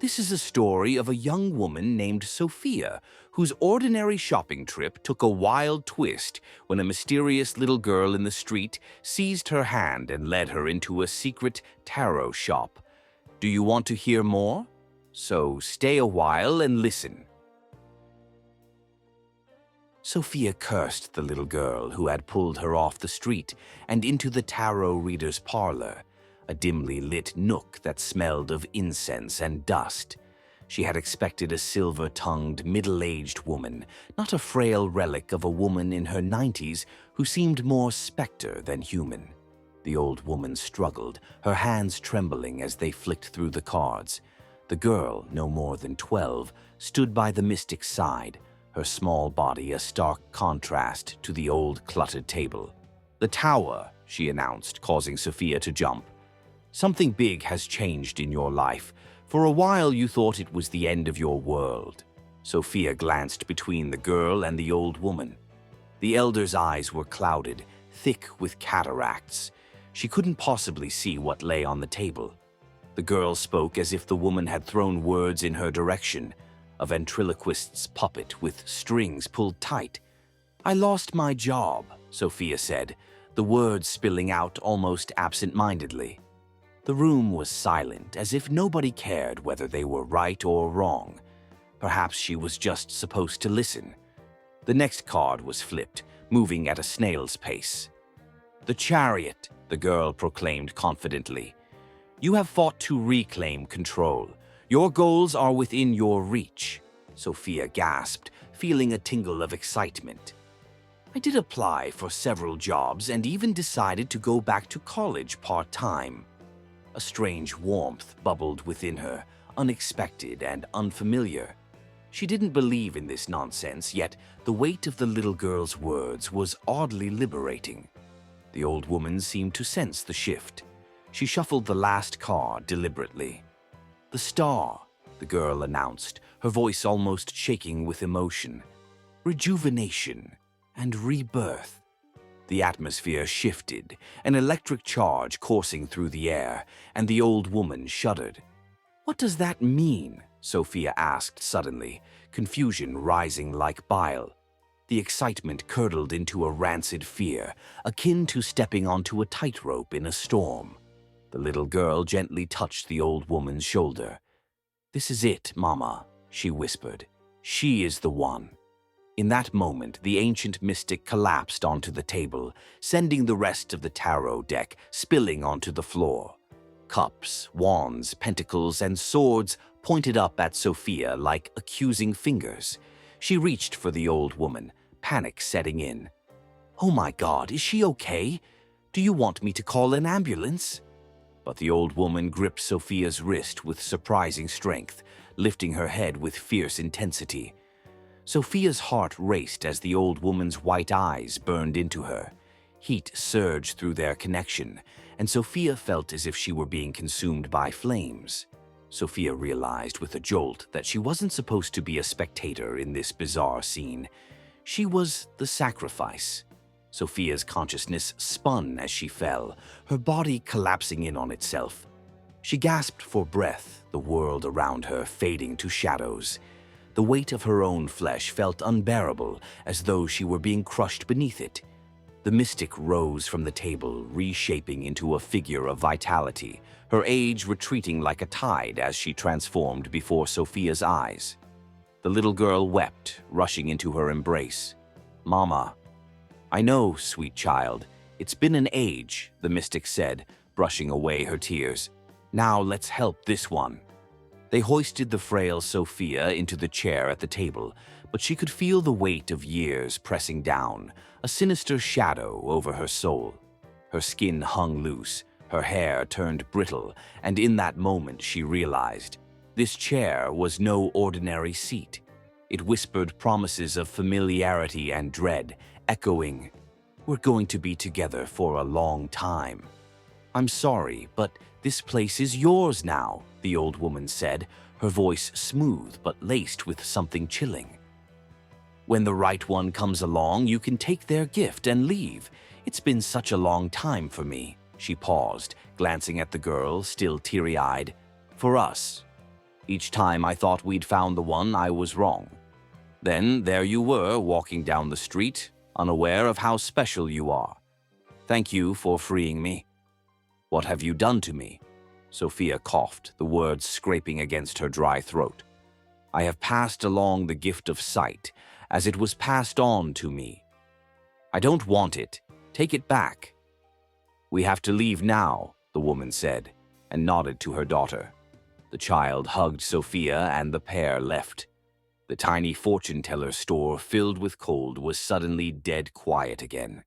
This is a story of a young woman named Sophia, whose ordinary shopping trip took a wild twist when a mysterious little girl in the street seized her hand and led her into a secret tarot shop. Do you want to hear more? So stay a while and listen. Sophia cursed the little girl who had pulled her off the street and into the tarot reader's parlor, a dimly lit nook that smelled of incense and dust. She had expected a silver-tongued, middle-aged woman, not a frail relic of a woman in her 90s who seemed more specter than human. The old woman struggled, her hands trembling as they flicked through the cards. The girl, no more than 12, stood by the mystic's side, her small body a stark contrast to the old cluttered table. "The tower," she announced, causing Sophia to jump. "Something big has changed in your life. For a while you thought it was the end of your world." Sophia glanced between the girl and the old woman. The elder's eyes were clouded, thick with cataracts. She couldn't possibly see what lay on the table. The girl spoke as if the woman had thrown words in her direction, a ventriloquist's puppet with strings pulled tight. "I lost my job," Sophia said, the words spilling out almost absent-mindedly. The room was silent, as if nobody cared whether they were right or wrong. Perhaps she was just supposed to listen. The next card was flipped, moving at a snail's pace. "The chariot," the girl proclaimed confidently. "You have fought to reclaim control. Your goals are within your reach." Sophia gasped, feeling a tingle of excitement. "I did apply for several jobs and even decided to go back to college part-time." A strange warmth bubbled within her, unexpected and unfamiliar. She didn't believe in this nonsense, yet the weight of the little girl's words was oddly liberating. The old woman seemed to sense the shift. She shuffled the last card deliberately. "The star," the girl announced, her voice almost shaking with emotion. "Rejuvenation and rebirth." The atmosphere shifted, an electric charge coursing through the air, and the old woman shuddered. "What does that mean?" Sophia asked suddenly, confusion rising like bile. The excitement curdled into a rancid fear, akin to stepping onto a tightrope in a storm. The little girl gently touched the old woman's shoulder. "This is it, Mama," she whispered. "She is the one." In that moment, the ancient mystic collapsed onto the table, sending the rest of the tarot deck spilling onto the floor. Cups, wands, pentacles, and swords pointed up at Sophia like accusing fingers. She reached for the old woman, panic setting in. "Oh my God, is she okay? Do you want me to call an ambulance?" But the old woman gripped Sophia's wrist with surprising strength, lifting her head with fierce intensity. Sophia's heart raced as the old woman's white eyes burned into her. Heat surged through their connection, and Sophia felt as if she were being consumed by flames. Sophia realized with a jolt that she wasn't supposed to be a spectator in this bizarre scene. She was the sacrifice. Sophia's consciousness spun as she fell, her body collapsing in on itself. She gasped for breath, the world around her fading to shadows. The weight of her own flesh felt unbearable, as though she were being crushed beneath it. The mystic rose from the table, reshaping into a figure of vitality, her age retreating like a tide as she transformed before Sophia's eyes. The little girl wept, rushing into her embrace. "Mama." "I know, sweet child. It's been an age," the mystic said, brushing away her tears. "Now let's help this one." They hoisted the frail Sophia into the chair at the table, but she could feel the weight of years pressing down, a sinister shadow over her soul. Her skin hung loose, her hair turned brittle, and in that moment she realized this chair was no ordinary seat. It whispered promises of familiarity and dread, echoing, "We're going to be together for a long time." "I'm sorry, but this place is yours now," the old woman said, her voice smooth but laced with something chilling. "When the right one comes along, you can take their gift and leave. It's been such a long time for me." She paused, glancing at the girl, still teary-eyed. "For us. Each time I thought we'd found the one, I was wrong. Then there you were, walking down the street, unaware of how special you are. Thank you for freeing me. What have you done to me? Sophia coughed, the words scraping against her dry throat. I have passed along the gift of sight, as it was passed on to me. I don't want it. Take it back. We have to leave now, the woman said, and nodded to her daughter. The child hugged Sophia and the pair left. The tiny fortune-teller store filled with cold was suddenly dead quiet again.